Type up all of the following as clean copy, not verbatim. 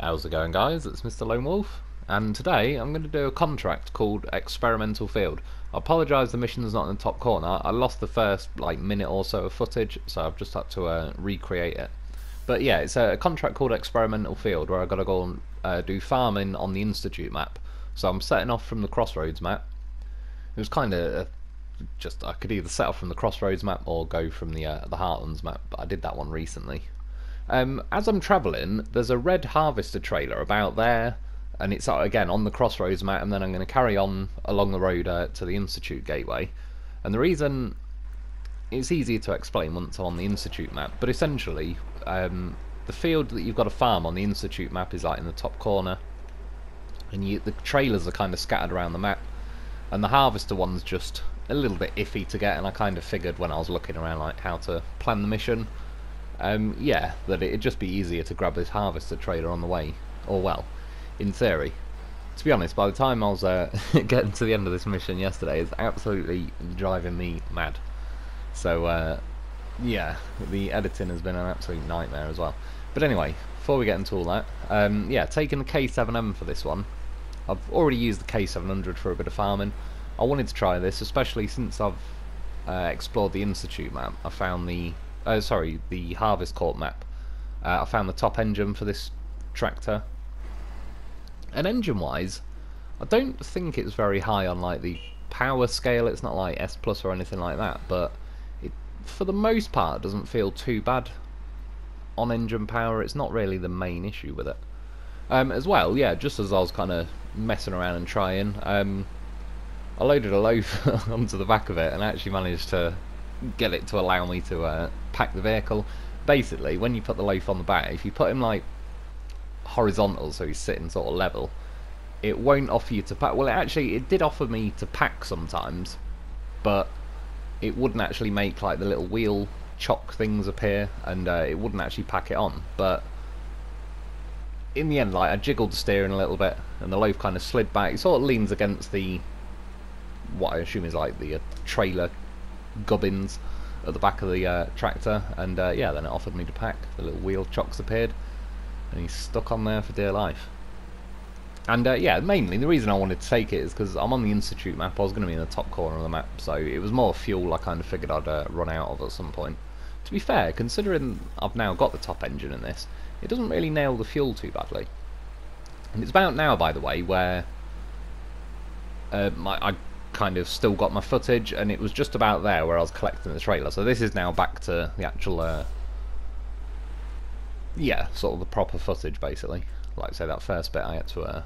How's it going, guys? It's Mr. Lone Wolf, and today I'm going to do a contract called Experimental Field. I apologise the mission's not in the top corner. I lost the first minute or so of footage, so I've just had to recreate it. But yeah, it's a contract called Experimental Field where I've got to go and do farming on the Institute map. So I'm setting off from the Crossroads map. It was kind of just, I could either set off from the Crossroads map or go from the Heartlands map, but I did that one recently. As I'm travelling, there's a red harvester trailer about there, and it's again on the Crossroads map, and then I'm going to carry on along the road to the Institute gateway. And the reason, it's easier to explain once I'm on the Institute map, but essentially the field that you've got to farm on the Institute map is in the top corner, and the trailers are kind of scattered around the map, and the harvester one's just a little bit iffy to get, and I kind of figured when I was looking around how to plan the mission, yeah, that it'd just be easier to grab this harvester trailer on the way. Or well, in theory. To be honest, by the time I was getting to the end of this mission yesterday, it's absolutely driving me mad. So, yeah, the editing has been an absolute nightmare as well. But anyway, before we get into all that, yeah, taking the K-7M for this one. I've already used the K-700 for a bit of farming. I wanted to try this, especially since I've explored the Institute map. I found the Harvest Court map. I found the top engine for this tractor. And engine-wise, I don't think it's very high on the power scale. It's not like S Plus or anything like that, but it, for the most part, doesn't feel too bad on engine power. It's not really the main issue with it. As well, yeah, just as I was kind of messing around and trying, I loaded a loaf onto the back of it and actually managed to get it to allow me to pack the vehicle. Basically, when you put the loaf on the back, if you put him horizontal, so he's sitting sort of level, it won't offer you to pack. Well, it did offer me to pack sometimes, but it wouldn't actually make the little wheel chock things appear, and it wouldn't actually pack it on. But in the end, I jiggled the steering a little bit, and the loaf kind of slid back. It sort of leans against the, what I assume is the trailer gubbins at the back of the tractor, and yeah, then it offered me to pack. The little wheel chocks appeared, and he's stuck on there for dear life. And yeah, mainly the reason I wanted to take it is because I'm on the Institute map. I was going to be in the top corner of the map, so it was more fuel I kind of figured I'd run out of at some point. To be fair, considering I've now got the top engine in this, it doesn't really nail the fuel too badly. And it's about now, by the way, where I kind of still got my footage, and it was just about there where I was collecting the trailer. So this is now back to the actual yeah, sort of the proper footage, basically. Like I say, that first bit I had to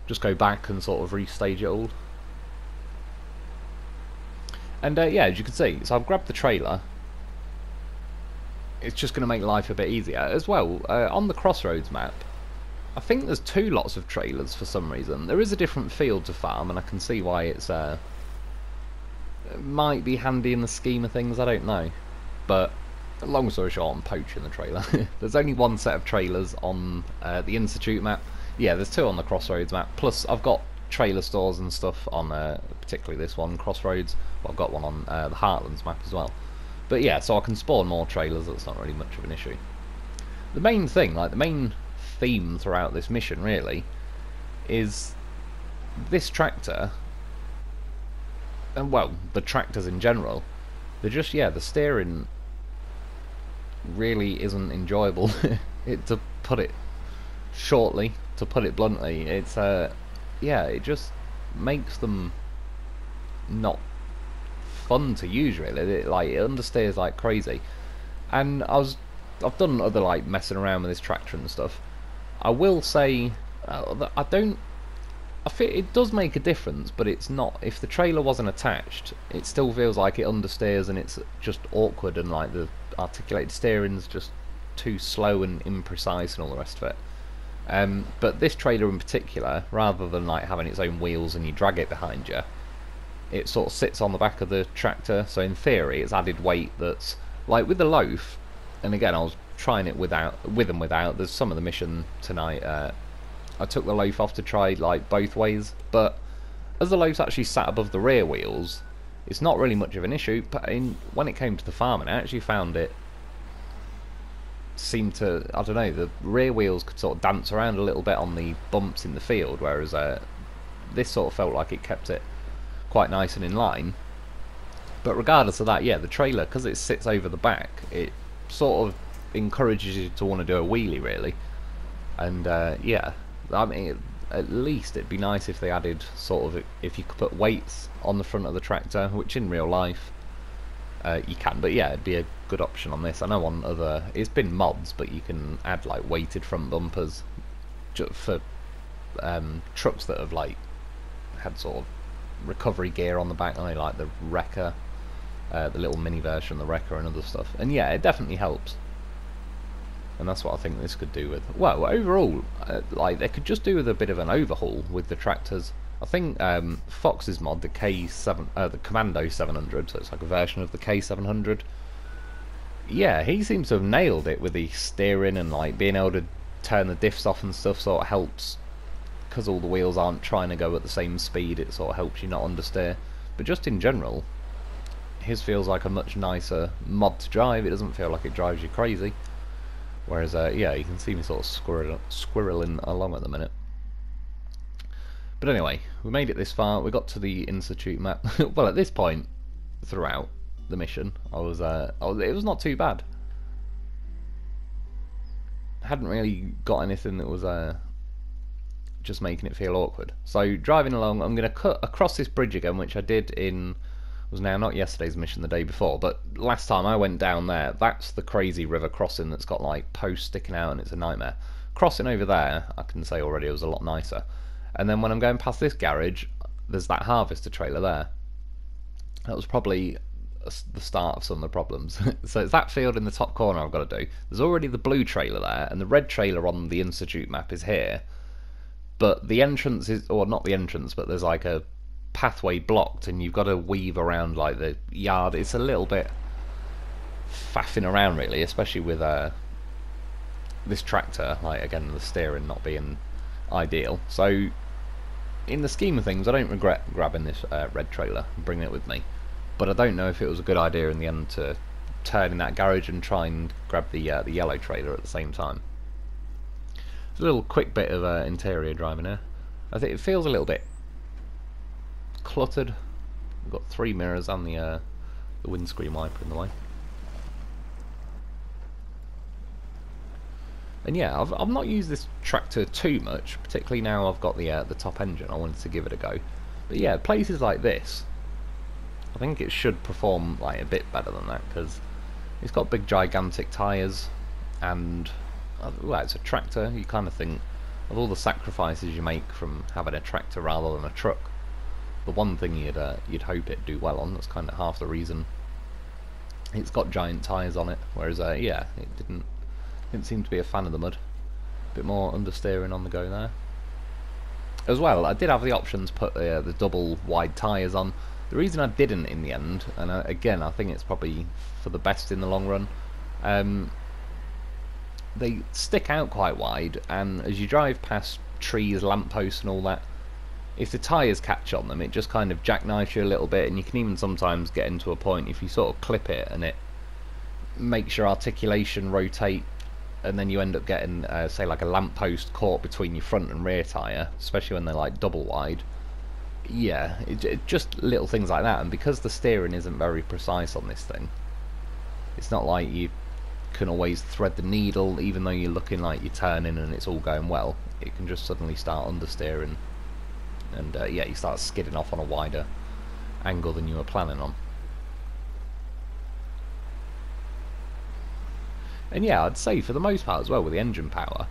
just go back and sort of restage it all. And yeah, as you can see, so I've grabbed the trailer. It's just going to make life a bit easier. As well, on the Crossroads map, I think there's two lots of trailers for some reason. There is a different field to farm, and I can see why it might be handy in the scheme of things, I don't know. But long story short, I'm poaching the trailer. There's only one set of trailers on the Institute map. Yeah, there's two on the Crossroads map. Plus, I've got trailer stores and stuff on particularly this one, Crossroads. Well, I've got one on the Heartlands map as well. But yeah, so I can spawn more trailers. That's not really much of an issue. The main thing, the main theme throughout this mission, really, is this tractor, and well, the tractors in general. They're just, yeah, the steering really isn't enjoyable. To put it shortly, to put it bluntly, it's yeah, it just makes them not fun to use, really. It understeers like crazy. And I've done other messing around with this tractor and stuff. I will say I feel it does make a difference, but it's not. If the trailer wasn't attached, it still feels like it understeers, and it's just awkward, and the articulated steering's just too slow and imprecise and all the rest of it. But this trailer in particular, rather than having its own wheels and you drag it behind you, it sort of sits on the back of the tractor. So in theory, it's added weight that's with the loaf. And again, I was trying it with and without. There's some of the mission tonight. I took the loaf off to try both ways, but as the loaf's actually sat above the rear wheels, it's not really much of an issue. But when it came to the farming, I actually found it seemed to, I don't know, the rear wheels could sort of dance around a little bit on the bumps in the field, whereas this sort of felt like it kept it quite nice and in line. But regardless of that, yeah, the trailer, because it sits over the back, it sort of encourages you to want to do a wheelie, really. And yeah, I mean, at least it'd be nice if they added sort of, if you could put weights on the front of the tractor, which in real life you can, but yeah, it'd be a good option on this. I know on other, it's been mods, but you can add like weighted front bumpers for trucks that have like had sort of recovery gear on the back, I know, like the Wrecker, the little mini version of the Wrecker and other stuff. And yeah, it definitely helps. And that's what I think this could do with, well, overall, like they could just do with a bit of an overhaul with the tractors. I think Fox's mod, the the Commando 700, so it's like a version of the K-700. Yeah, he seems to have nailed it with the steering, and like being able to turn the diffs off and stuff sort of helps, because all the wheels aren't trying to go at the same speed. It sort of helps you not understeer. But just in general, his feels like a much nicer mod to drive. It doesn't feel like it drives you crazy. Whereas, yeah, you can see me sort of squirreling along at the minute. But anyway, we made it this far. We got to the Institute map. Well, at this point, throughout the mission, it was not too bad. Hadn't really got anything that was just making it feel awkward. So driving along, I'm going to cut across this bridge again, which I did in, was now not yesterday's mission, the day before, but last time I went down there, that's the crazy river crossing that's got like posts sticking out and it's a nightmare. Crossing over there, I can say already, it was a lot nicer. And then when I'm going past this garage, there's that harvester trailer there. That was probably the start of some of the problems. So it's that field in the top corner I've got to do. There's already the blue trailer there, and the red trailer on the Institute map is here. But the entrance is, or not the entrance, but there's like a pathway blocked, and you've got to weave around like the yard. It's a little bit faffing around, really, especially with this tractor. Like, again, the steering not being ideal. So in the scheme of things, I don't regret grabbing this red trailer and bringing it with me, but I don't know if it was a good idea in the end to turn in that garage and try and grab the yellow trailer at the same time. It's a little quick bit of interior driving here. I think it feels a little bit cluttered. We've got 3 mirrors and the windscreen wiper in the way. And yeah, I've not used this tractor too much, particularly now I've got the top engine. I wanted to give it a go. But yeah, places like this, I think it should perform like a bit better than that, because it's got big gigantic tyres, and well, it's a tractor. You kind of think of all the sacrifices you make from having a tractor rather than a truck, the one thing you'd hope it'd do well on. That's kind of half the reason it's got giant tyres on it. Whereas yeah, it didn't seem to be a fan of the mud. A bit more understeering on the go there. As well, I did have the option to put the double wide tyres on. The reason I didn't in the end, and again I think it's probably for the best in the long run, they stick out quite wide, and as you drive past trees, lampposts and all that, if the tyres catch on them, it just kind of jackknifes you a little bit, and you can even sometimes get into a point if you sort of clip it and it makes your articulation rotate, and then you end up getting say like a lamppost caught between your front and rear tyre, especially when they're like double wide. Yeah, it just little things like that. And because the steering isn't very precise on this thing, it's not like you can always thread the needle, even though you're looking like you're turning and it's all going well. It can just suddenly start understeering, and yeah, you start skidding off on a wider angle than you were planning on. And yeah, I'd say for the most part as well, with the engine power,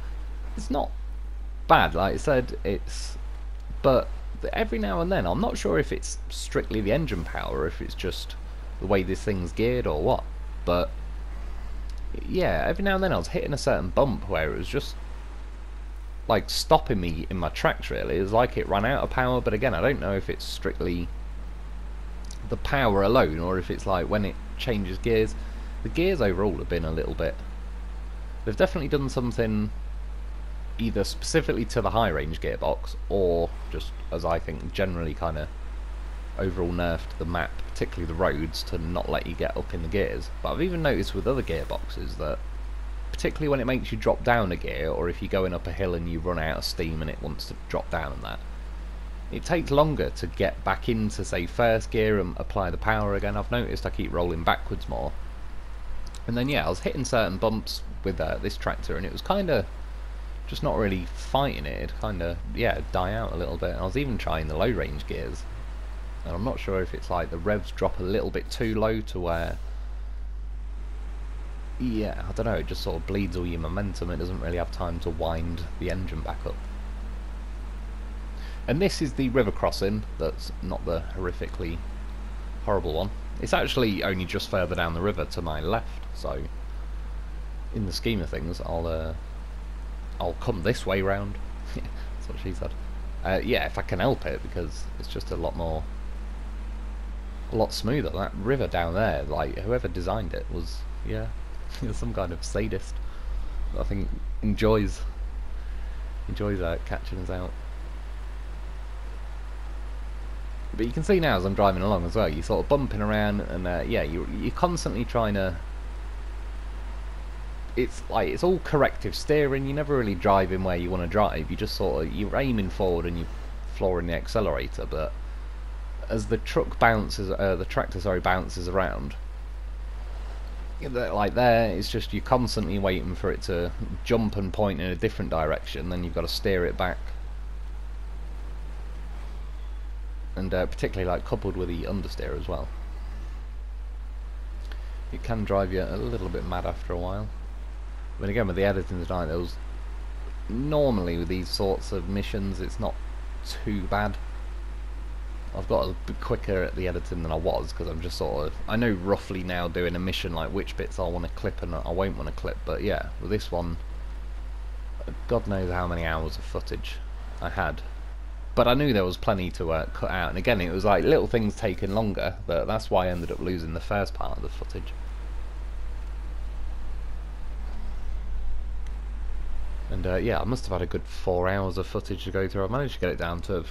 it's not bad. Like I said, but every now and then, I'm not sure if it's strictly the engine power or if it's just the way this thing's geared or what, but yeah, every now and then I was hitting a certain bump where it was just like stopping me in my tracks, really. It was like it ran out of power, but again, I don't know if it's strictly the power alone or if it's like when it changes gears. The gears overall have been a little bit, they've definitely done something either specifically to the high range gearbox, or just, as I think, generally kind of overall nerfed the map, particularly the roads, to not let you get up in the gears. But I've even noticed with other gearboxes that particularly when it makes you drop down a gear, or if you're going up a hill and you run out of steam and it wants to drop down and that. It takes longer to get back into, say, first gear and apply the power again. I've noticed I keep rolling backwards more. And then, yeah, I was hitting certain bumps with this tractor, and it was kind of just not really fighting it. It'd kind of, yeah, die out a little bit. And I was even trying the low-range gears. And I'm not sure if it's like the revs drop a little bit too low to where... yeah, I don't know, it just sort of bleeds all your momentum. It doesn't really have time to wind the engine back up. And this is the river crossing. That's not the horrifically horrible one. It's actually only just further down the river to my left, so in the scheme of things, I'll come this way round. That's what she said. Yeah, if I can help it, because it's just a lot smoother. That river down there, like, whoever designed it was, yeah, some kind of sadist. I think enjoys catching us out. But you can see now as I'm driving along as well, you're sort of bumping around, and yeah, you're constantly trying to... it's like, it's all corrective steering. You never really drive in where you want to drive. You just sort of, you're aiming forward and you're flooring the accelerator. But as the truck bounces, the tractor bounces around, like there, it's just you're constantly waiting for it to jump and point in a different direction. Then you've got to steer it back. And particularly like coupled with the understeer as well, it can drive you a little bit mad after a while. But again, with the editing tonight, there was, normally with these sorts of missions, it's not too bad. I've got a bit quicker at the editing than I was, because I'm just sort of, I know roughly now doing a mission like which bits I want to clip and I won't want to clip. But yeah, with this one, God knows how many hours of footage I had. But I knew there was plenty to cut out, and again, it was like little things taking longer, but that's why I ended up losing the first part of the footage. And yeah, I must have had a good 4 hours of footage to go through. I managed to get it down to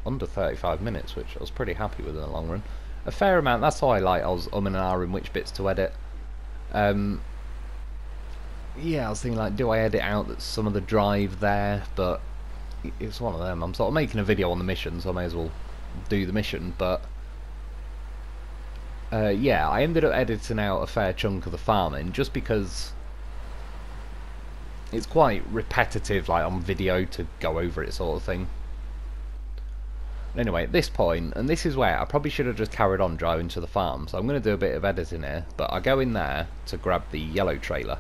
under 35 minutes, which I was pretty happy with in the long run. A fair amount, that's why I was umming and ahhing which bits to edit. Yeah, I was thinking, like, do I edit out some of the drive there, but it's one of them. I'm sort of making a video on the mission, so I may as well do the mission. But yeah, I ended up editing out a fair chunk of the farming, just because it's quite repetitive, like on video, to go over it sort of thing. Anyway, at this point, and this is where I probably should have just carried on driving to the farm, so I'm going to do a bit of editing here, but I go in there to grab the yellow trailer,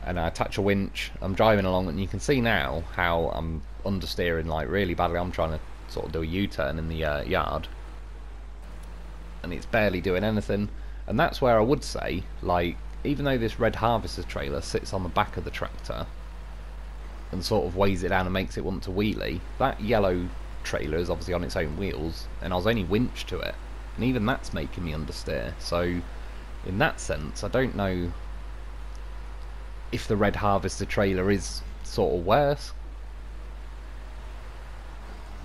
and I attach a winch. I'm driving along, and you can see now how I'm understeering like really badly. I'm trying to sort of do a U-turn in the yard, and it's barely doing anything. And that's where I would say, like, even though this red harvester trailer sits on the back of the tractor and sort of weighs it down and makes it want to wheelie, that yellow trailer is obviously on its own wheels, and I was only winched to it, and even that's making me understeer. So in that sense, I don't know if the red harvester trailer is sort of worse.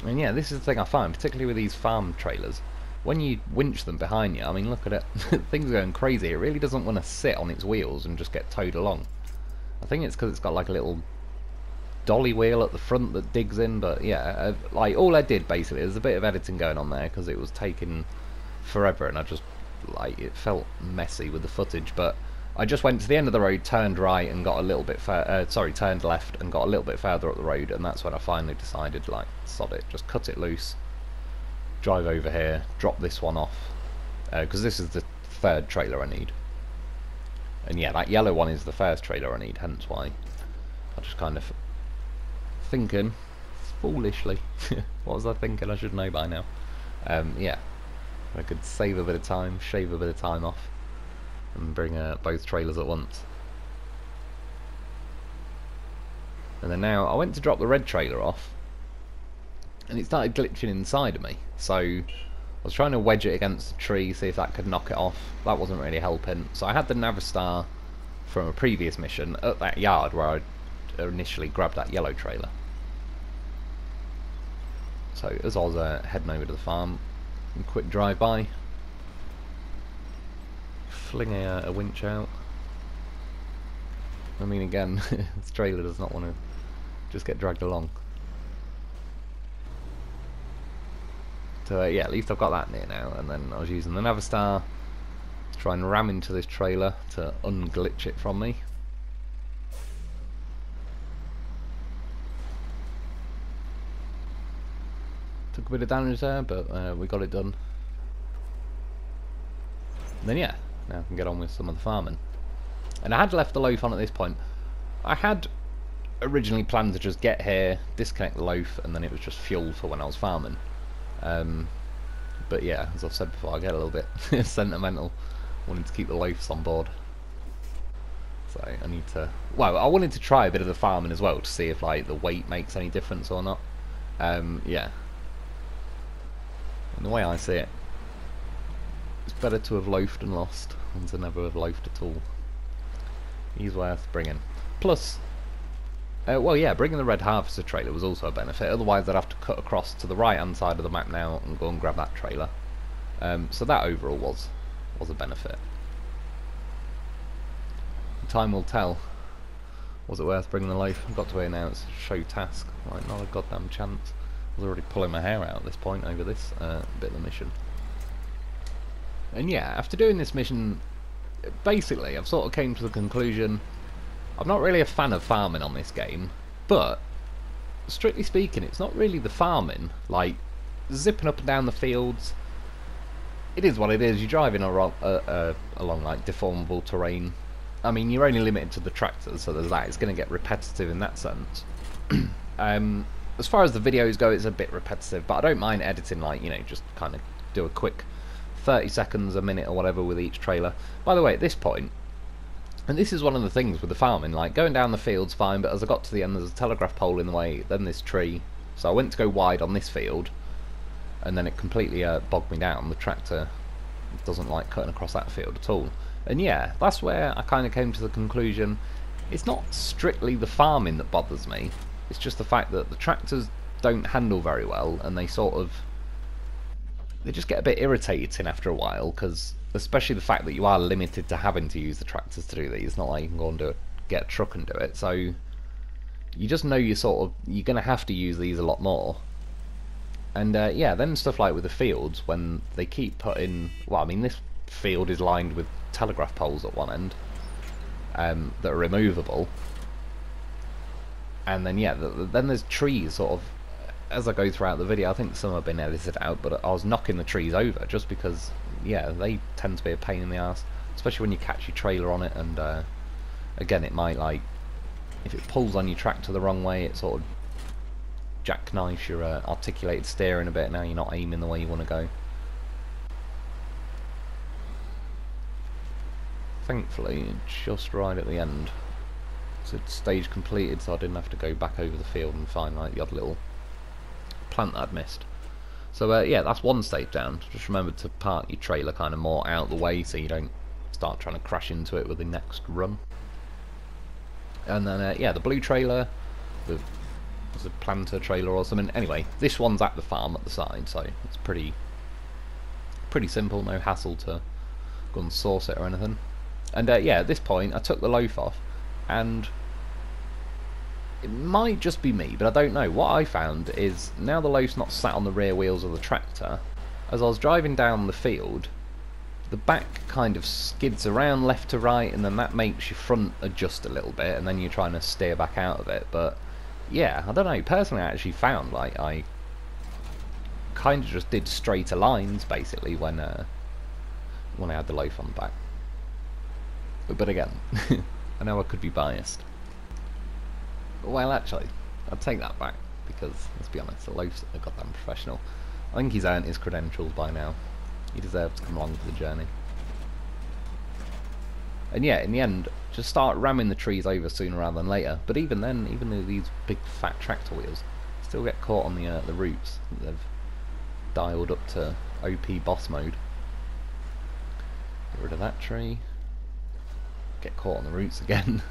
And yeah, this is the thing I find, particularly with these farm trailers, when you winch them behind you, I mean, look at it, things are going crazy. It really doesn't want to sit on its wheels and just get towed along. I think it's because it's got like a little dolly wheel at the front that digs in. But yeah, like, all I did basically, there's a bit of editing going on there because it was taking forever, and I just, like, it felt messy with the footage. But I just went to the end of the road, turned right, and got a little bit turned left and got a little bit further up the road, and that's when I finally decided, like, sod it, just cut it loose, drive over here, drop this one off, because this is the third trailer I need. And yeah, that yellow one is the first trailer I need, hence why I just kind of thinking foolishly. What was I thinking? I should know by now. Yeah, I could save a bit of time, shave a bit of time off, and bring both trailers at once. And then now I went to drop the red trailer off, and it started glitching inside of me. So I was trying to wedge it against the tree, see if that could knock it off. That wasn't really helping. So I had the Navistar from a previous mission at that yard where I initially grabbed that yellow trailer. So as I was heading over to the farm, a quick drive by, fling a winch out, I mean, again, this trailer does not want to just get dragged along. So yeah, at least I've got that near now, and then I was using the Navistar to try and ram into this trailer to unglitch it from me. Took a bit of damage there, but we got it done. And then yeah, now I can get on with some of the farming. And I had left the loaf on at this point. I had originally planned to just get here, disconnect the loaf, and then it was just fuel for when I was farming. But yeah, as I've said before, I get a little bit sentimental, wanting to keep the loafs on board. So I need to... Well, I wanted to try a bit of the farming as well, to see if like the weight makes any difference or not. Yeah. And the way I see it, it's better to have loafed and lost than to never have loafed at all. He's worth bringing. Plus, well yeah, bringing the red harvester trailer was also a benefit, otherwise I'd have to cut across to the right hand side of the map now and go and grab that trailer. So that overall was a benefit. Time will tell. Was it worth bringing the loaf? I've got to here now, it's a show task. Right, not a goddamn chance. I was already pulling my hair out at this point over this bit of the mission. And yeah, after doing this mission, basically I've sort of came to the conclusion I'm not really a fan of farming on this game, but strictly speaking it's not really the farming, like zipping up and down the fields. It is what it is, you're driving along like deformable terrain. I mean, you're only limited to the tractors, so there's that. It's going to get repetitive in that sense. As far as the videos go, it's a bit repetitive, but I don't mind editing, like, you know, just kind of do a quick 30 seconds, a minute or whatever with each trailer. By the way, at this point, and this is one of the things with the farming, like going down the field's fine, but as I got to the end there's a telegraph pole in the way, then this tree, so I went to go wide on this field, and then it completely bogged me down. The tractor doesn't like cutting across that field at all. And yeah, that's where I kind of came to the conclusion, it's not strictly the farming that bothers me, it's just the fact that the tractors don't handle very well, and they just get a bit irritating after a while, because especially the fact that you are limited to having to use the tractors to do these. It's not like you can go and get a truck and do it, so you just know you're going to have to use these a lot more. And yeah, then stuff like with the fields, when they keep putting, well, I mean, this field is lined with telegraph poles at one end that are removable, and then yeah, then there's trees sort of, as I go throughout the video, I think some have been edited out, but I was knocking the trees over just because, yeah, they tend to be a pain in the ass, especially when you catch your trailer on it, and again, it might, like, if it pulls on your tractor the wrong way, it sort of jackknifes your articulated steering a bit. Now you're not aiming the way you want to go. Thankfully, just right at the end, so stage completed, so I didn't have to go back over the field and find like the odd little plant that I'd missed. So yeah, that's one stage down. Just remember to park your trailer kind of more out of the way so you don't start trying to crash into it with the next run. And then yeah, the blue trailer, there's a planter trailer or something. Anyway, this one's at the farm at the side, so it's pretty simple, no hassle to go and source it or anything. And yeah, at this point I took the loaf off, and it might just be me, but I don't know. What I found is, now the loaf's not sat on the rear wheels of the tractor, as I was driving down the field, the back kind of skids around left to right, and then that makes your front adjust a little bit, and then you're trying to steer back out of it. But yeah, I don't know, personally I actually found like I kind of just did straighter lines basically when I had the loaf on the back. But again, I know I could be biased. Well, actually, I'd take that back, because, let's be honest, the loaf's a goddamn professional. I think he's earned his credentials by now. He deserves to come along for the journey. And yeah, in the end, just start ramming the trees over sooner rather than later. But even then, even though these big fat tractor wheels still get caught on the roots, they've dialed up to OP boss mode. Get rid of that tree. Get caught on the roots again.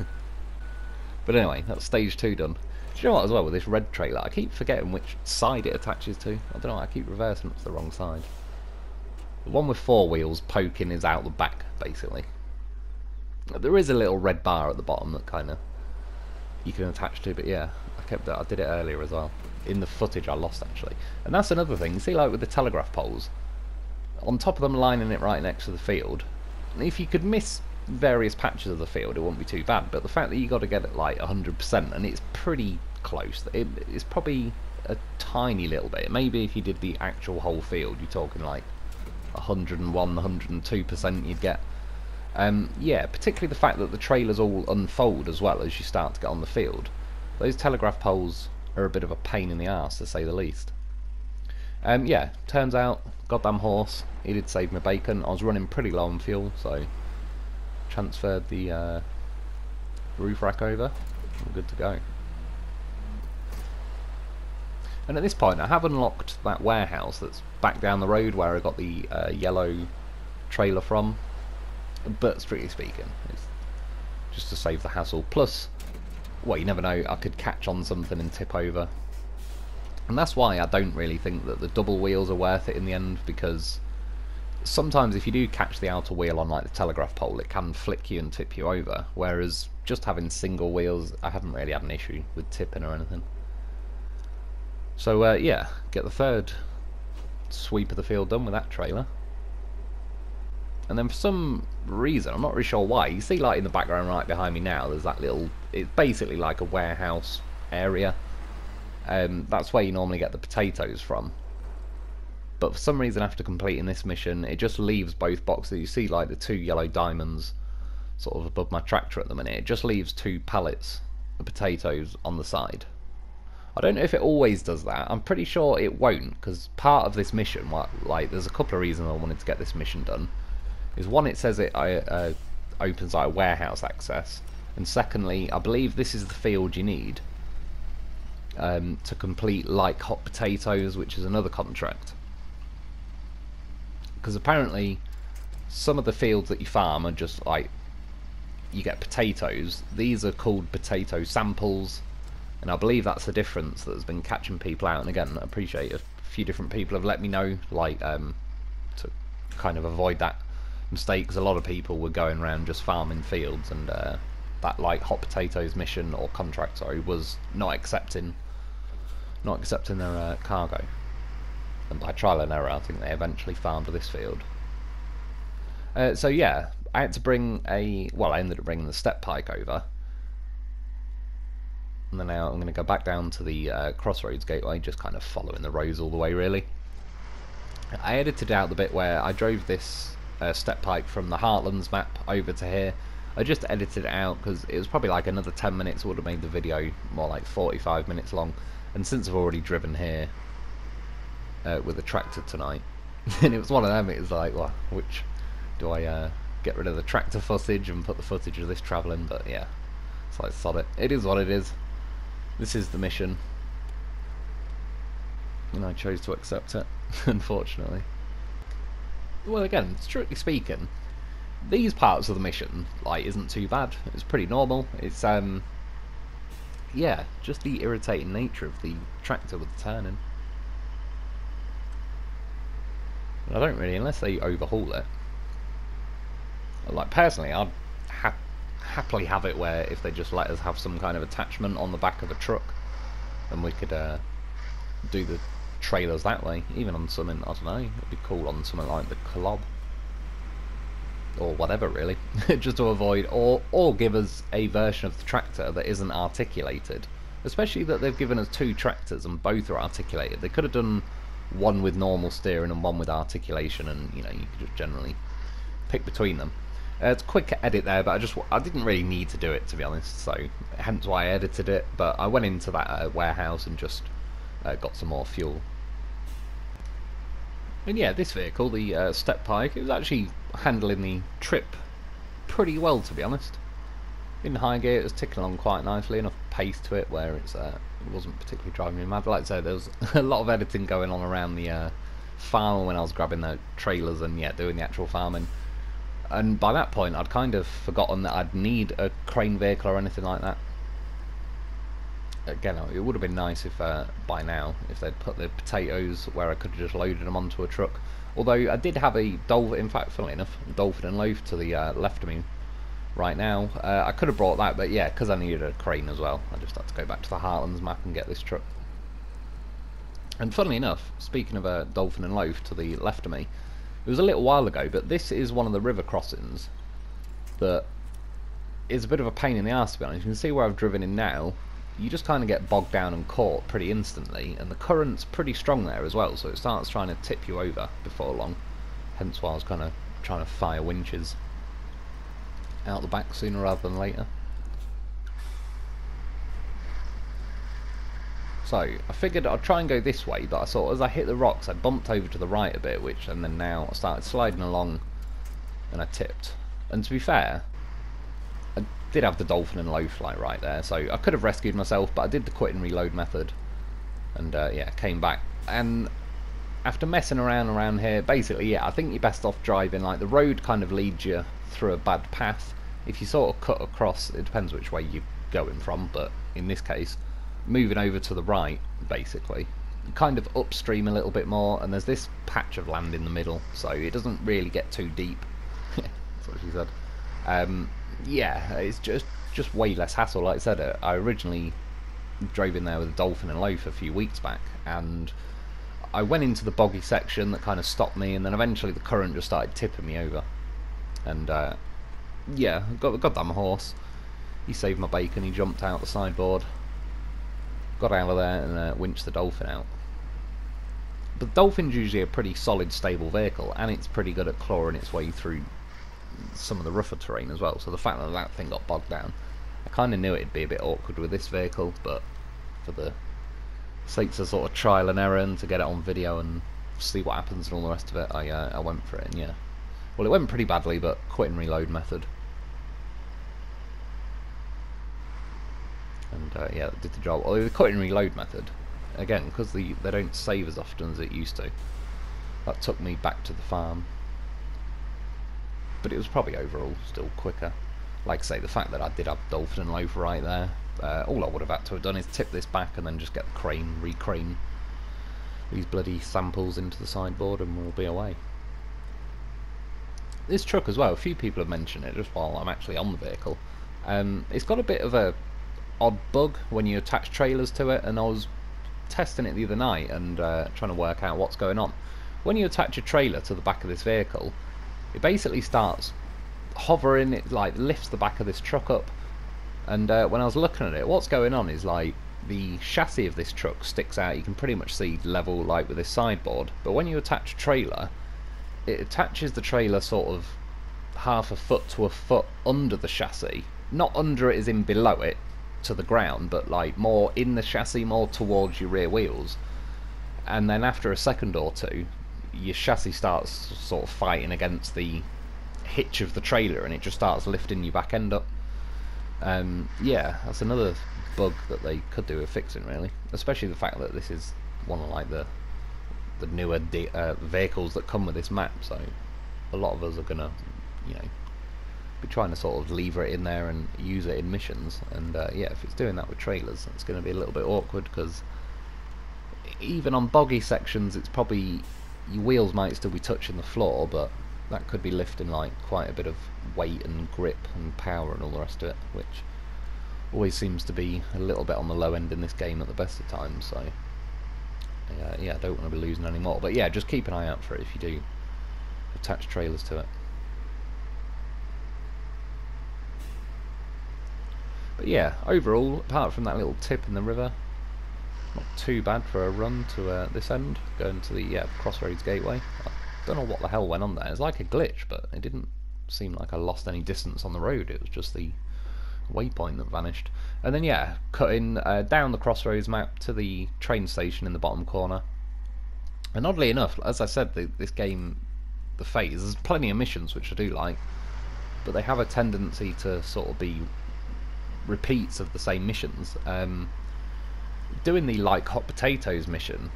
But anyway, that's stage 2 done. Do you know what, as well, with this red trailer, I keep forgetting which side it attaches to. I don't know, I keep reversing it to the wrong side. The one with 4 wheels poking is out the back, basically. There is a little red bar at the bottom that kind of you can attach to, but yeah, I did it earlier as well. In the footage I lost actually. And that's another thing, see like with the telegraph poles, on top of them lining it right next to the field, if you could miss various patches of the field it wouldn't be too bad, but the fact that you got to get it like 100% and it's pretty close, it's probably a tiny little bit. Maybe if you did the actual whole field you're talking like 101, 102% you'd get. Yeah, particularly the fact that the trailers all unfold as well as you start to get on the field. Those telegraph poles are a bit of a pain in the arse, to say the least. Yeah, turns out, goddamn horse, he did save my bacon. I was running pretty low on fuel, so transferred the roof rack over. We're good to go. And at this point, I have unlocked that warehouse that's back down the road where I got the yellow trailer from. But strictly speaking, it's just to save the hassle. Plus, well, you never know, I could catch on something and tip over. And that's why I don't really think that the double wheels are worth it in the end, because sometimes if you do catch the outer wheel on like the telegraph pole, it can flick you and tip you over, whereas just having single wheels, I haven't really had an issue with tipping or anything. So yeah, get the third sweep of the field done with that trailer. And then for some reason, I'm not really sure why, you see like in the background right behind me now, there's that little, it's basically like a warehouse area. That's where you normally get the potatoes from. But for some reason after completing this mission, it just leaves both boxes. You see like the two yellow diamonds sort of above my tractor at the minute. It just leaves 2 pallets of potatoes on the side. I don't know if it always does that. I'm pretty sure it won't, because part of this mission, like there's a couple of reasons I wanted to get this mission done. Is one, it says it opens like warehouse access, and secondly, I believe this is the field you need to complete like hot potatoes, which is another contract. Because apparently some of the fields that you farm are just like you get potatoes. These are called potato samples, and I believe that's the difference that has been catching people out. And again, I appreciate a few different people have let me know, like to kind of avoid that mistake, because a lot of people were going around just farming fields, and that like hot potatoes mission or contract, sorry, was not accepting their cargo. And by trial and error, I think they eventually farmed this field. So yeah, I had to bring I ended up bringing the step pike over, and then now I'm going to go back down to the crossroads gateway, just kind of following the roads all the way really. I edited out the bit where I drove this step pike from the Heartlands map over to here. I just edited it out because it was probably like another 10 minutes, would have made the video more like 45 minutes long, and since I've already driven here with the tractor tonight, and it was one of them, it was like, well, which do I get rid of the tractor footage and put the footage of this travelling? But yeah, it's like, sod it, it is what it is. This is the mission, and I chose to accept it, unfortunately. Well, again, strictly speaking, these parts of the mission like isn't too bad. It's pretty normal. It's yeah, just the irritating nature of the tractor with the turning. I don't really, unless they overhaul it. Like personally, I'd happily have it where if they just let us have some kind of attachment on the back of a truck, then we could do the trailers that way. Even on something, I don't know, it'd be cool on something like the Club or whatever really, just to avoid, or give us a version of the tractor that isn't articulated, especially that they've given us 2 tractors and both are articulated. They could have done one with normal steering and one with articulation, and you know, you could just generally pick between them. It's a quick edit there, but I didn't really need to do it, to be honest, so hence why I edited it. But I went into that warehouse and just got some more fuel. And yeah, this vehicle, the step pike, it was actually handling the trip pretty well, to be honest. In high gear it was ticking along quite nicely, enough pace to it where it wasn't particularly driving me mad. Like I say, there was a lot of editing going on around the farm when I was grabbing the trailers and yeah, doing the actual farming. And by that point I'd kind of forgotten that I'd need a crane vehicle or anything like that. Again, it would have been nice if by now, if they'd put the potatoes where I could have just loaded them onto a truck. Although I did have a dolphin, in fact, funnily enough, a dolphin and loaf to the left of me right now. I could have brought that, but yeah, because I needed a crane as well, I just had to go back to the Heartlands map and get this truck. And funnily enough, speaking of a Dolphin and Loaf to the left of me, it was a little while ago, but this is one of the river crossings that is a bit of a pain in the arse, to be honest. You can see where I've driven in now. You just kind of get bogged down and caught pretty instantly, and the current's pretty strong there as well, so it starts trying to tip you over before long. Hence why I was kind of trying to fire winches out the back sooner rather than later. So I figured I'd try and go this way, but I thought as I hit the rocks I bumped over to the right a bit, and then now I started sliding along and I tipped. And to be fair, I did have the Dolphin and Loaf like right there, so I could have rescued myself, but I did the quit and reload method, and yeah, came back. And after messing around here, basically, yeah, I think you're best off driving, like the road kind of leads you through a bad path. If you sort of cut across, it depends which way you're going from, but in this case, moving over to the right, basically, kind of upstream a little bit more, and there's this patch of land in the middle, so it doesn't really get too deep. That's what she said. Yeah, it's just way less hassle. Like I said, I originally drove in there with a Dolphin and Loaf a few weeks back, and I went into the boggy section that kind of stopped me, and then eventually the current just started tipping me over. And yeah, got the goddamn horse. He saved my bacon. He jumped out the sideboard, got out of there, and winched the Dolphin out. But the Dolphin's usually a pretty solid, stable vehicle, and it's pretty good at clawing its way through some of the rougher terrain as well. So the fact that that thing got bogged down, I kind of knew it'd be a bit awkward with this vehicle, but for the sakes of sort of trial and error and to get it on video and see what happens and all the rest of it, I went for it. And yeah, well, it went pretty badly, but quit and reload method. And yeah, that did the job. Although the quit and reload method, again, because they don't save as often as it used to, that took me back to the farm. But it was probably overall still quicker. Like I say, the fact that I did have Dolphin and Loaf right there, all I would have had to have done is tip this back and then just get the crane, recrane these bloody samples into the sideboard, and we'll be away. This truck as well, a few people have mentioned it just while I'm actually on the vehicle. It's got a bit of a odd bug when you attach trailers to it, and I was testing it the other night and trying to work out what's going on. When you attach a trailer to the back of this vehicle, it basically starts hovering, it like lifts the back of this truck up, and when I was looking at it, what's going on is like the chassis of this truck sticks out. You can pretty much see level like with this sideboard, but when you attach a trailer, it attaches the trailer sort of half a foot to a foot under the chassis, not under it as in below it to the ground, but like more in the chassis, more towards your rear wheels. And then after a second or two, your chassis starts sort of fighting against the hitch of the trailer, and it just starts lifting your back end up. Yeah, that's another bug that they could do with fixing, really, especially the fact that this is one of like the newer vehicles that come with this map, so a lot of us are gonna, you know, be trying to sort of lever it in there and use it in missions. And yeah, if it's doing that with trailers, it's going to be a little bit awkward, because even on boggy sections, it's probably, your wheels might still be touching the floor, but that could be lifting like quite a bit of weight and grip and power and all the rest of it, which always seems to be a little bit on the low end in this game at the best of times. So yeah, I don't want to be losing any more, but yeah, just keep an eye out for it if you do attach trailers to it. But yeah, overall, apart from that little tip in the river, not too bad for a run to this end, going to the Crossroads Gateway. I don't know what the hell went on there. It's like a glitch, but it didn't seem like I lost any distance on the road. It was just the waypoint that vanished. And then yeah, cutting down the Crossroads map to the train station in the bottom corner. And oddly enough, as I said, this game, the phase, there's plenty of missions which I do like, but they have a tendency to sort of be repeats of the same missions. Doing the like hot potatoes mission,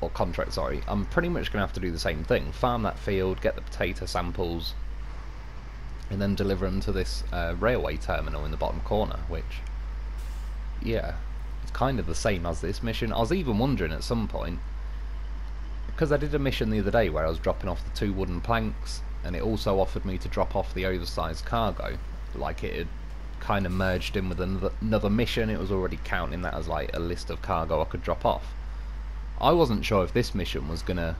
or contract, sorry, I'm pretty much going to have to do the same thing. Farm that field, get the potato samples, and then deliver them to this railway terminal in the bottom corner, which, yeah, it's kind of the same as this mission. I was even wondering at some point, because I did a mission the other day where I was dropping off the 2 wooden planks, and it also offered me to drop off the oversized cargo. like it had kind of merged in with another mission. It was already counting that as like a list of cargo I could drop off. I wasn't sure if this mission was gonna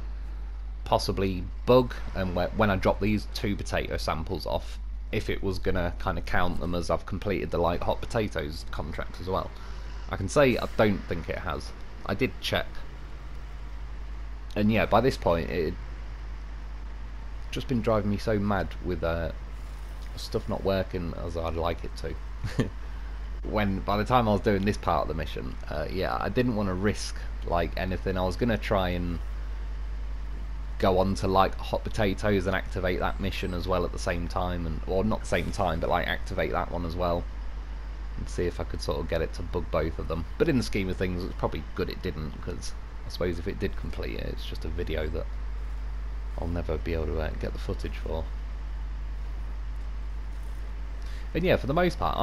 possibly bug, and when I dropped these 2 potato samples off, if it was gonna kind of count them as I've completed the like hot potatoes contract as well. I can say I don't think it has. I did check, and yeah, by this point it had just been driving me so mad with stuff not working as I'd like it to. When by the time I was doing this part of the mission, yeah, I didn't want to risk like anything. I was gonna try and go on to like hot potatoes and activate that mission as well at the same time, and or not the same time, but like activate that one as well, and see if I could sort of get it to bug both of them. But in the scheme of things, it's probably good it didn't, because I suppose if it did complete it, it's just a video that I'll never be able to get the footage for. And yeah, for the most part,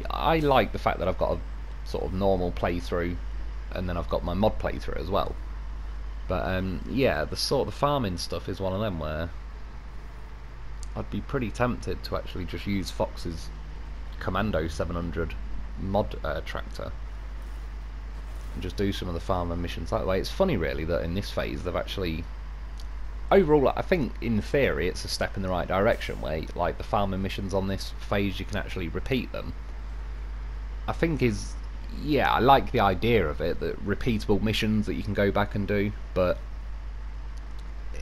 I like the fact that I've got a sort of normal playthrough, and then I've got my mod playthrough as well. But yeah, the farming stuff is one of them where I'd be pretty tempted to actually just use Fox's Commando 700 mod tractor and just do some of the farming missions that way. It's funny really that in this phase they've actually, overall I think in theory it's a step in the right direction, where like the farming missions on this phase you can actually repeat them. I think is, yeah, I like the idea of it, that repeatable missions that you can go back and do, but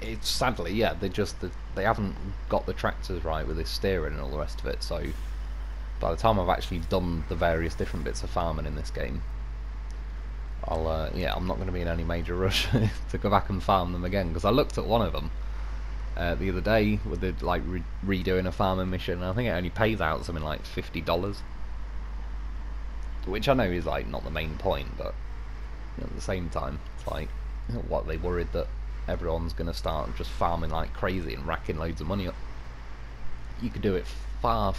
it's sadly, yeah, they haven't got the tractors right with this steering and all the rest of it. So by the time I've actually done the various different bits of farming in this game, yeah, I'm not going to be in any major rush to go back and farm them again, because I looked at one of them the other day with the like redoing a farming mission, and I think it only pays out something like $50, which I know is like not the main point, but you know, at the same time, it's like, what, they worried that everyone's going to start just farming like crazy and racking loads of money up? You could do it far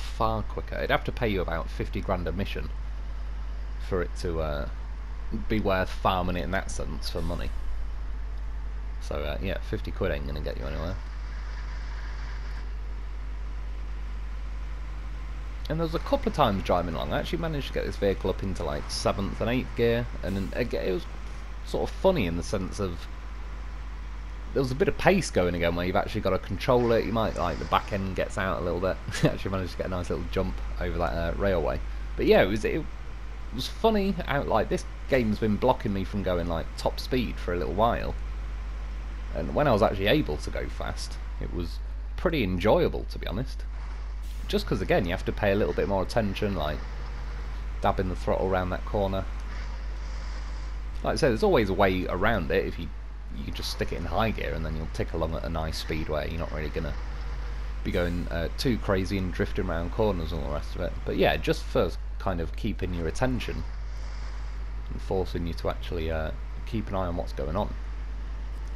quicker. It'd have to pay you about 50 grand a mission for it to be worth farming it in that sense for money. So yeah, 50 quid ain't going to get you anywhere. And there was a couple of times driving along, I actually managed to get this vehicle up into like 7th and 8th gear, and then again, it was sort of funny in the sense of there was a bit of pace going again where you've actually got to control it. You might, like, the back end gets out a little bit. Actually managed to get a nice little jump over that railway. But yeah, it was funny how like this game's been blocking me from going like top speed for a little while, and when I was actually able to go fast, it was pretty enjoyable, to be honest. Just because again you have to pay a little bit more attention, like dabbing the throttle around that corner. Like I said, there's always a way around it. If you can just stick it in high gear and then you'll tick along at a nice speed where you're not really gonna be going too crazy and drifting around corners and all the rest of it. But yeah, just for kind of keeping your attention and forcing you to actually keep an eye on what's going on.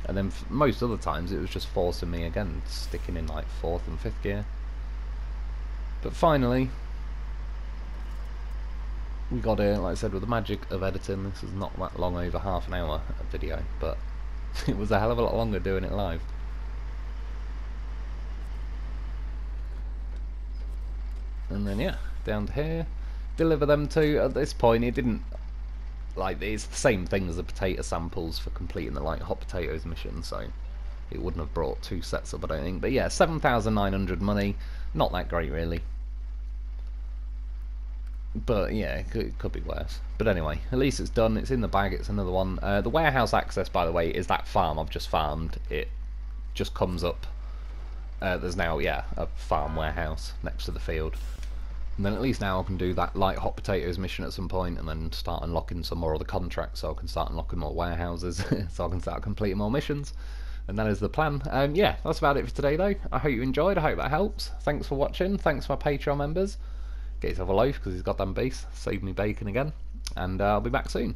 And then most other times it was just forcing me again, sticking in like 4th and 5th gear. But finally we got it, like I said, with the magic of editing. This is not that long, over half an hour video, but it was a hell of a lot longer doing it live. And then yeah, down to here, deliver them to. At this point it didn't, like, it's the same thing as the potato samples for completing the like hot potatoes mission, so it wouldn't have brought 2 sets up, I don't think. But yeah, 7,900 money, not that great really. But yeah, it could be worse. But anyway, at least it's done, it's in the bag, it's another one. The warehouse access, by the way, is that farm I've just farmed. It just comes up. There's now, yeah, a farm warehouse next to the field. And then at least now I can do that light hot potatoes mission at some point, and then start unlocking some more of the contracts, so I can start unlocking more warehouses, so I can start completing more missions. And that is the plan. Yeah, that's about it for today though. I hope you enjoyed, I hope that helps. Thanks for watching, thanks to my Patreon members. Get yourself a loaf because he's goddamn beast. Saved me bacon again. And I'll be back soon.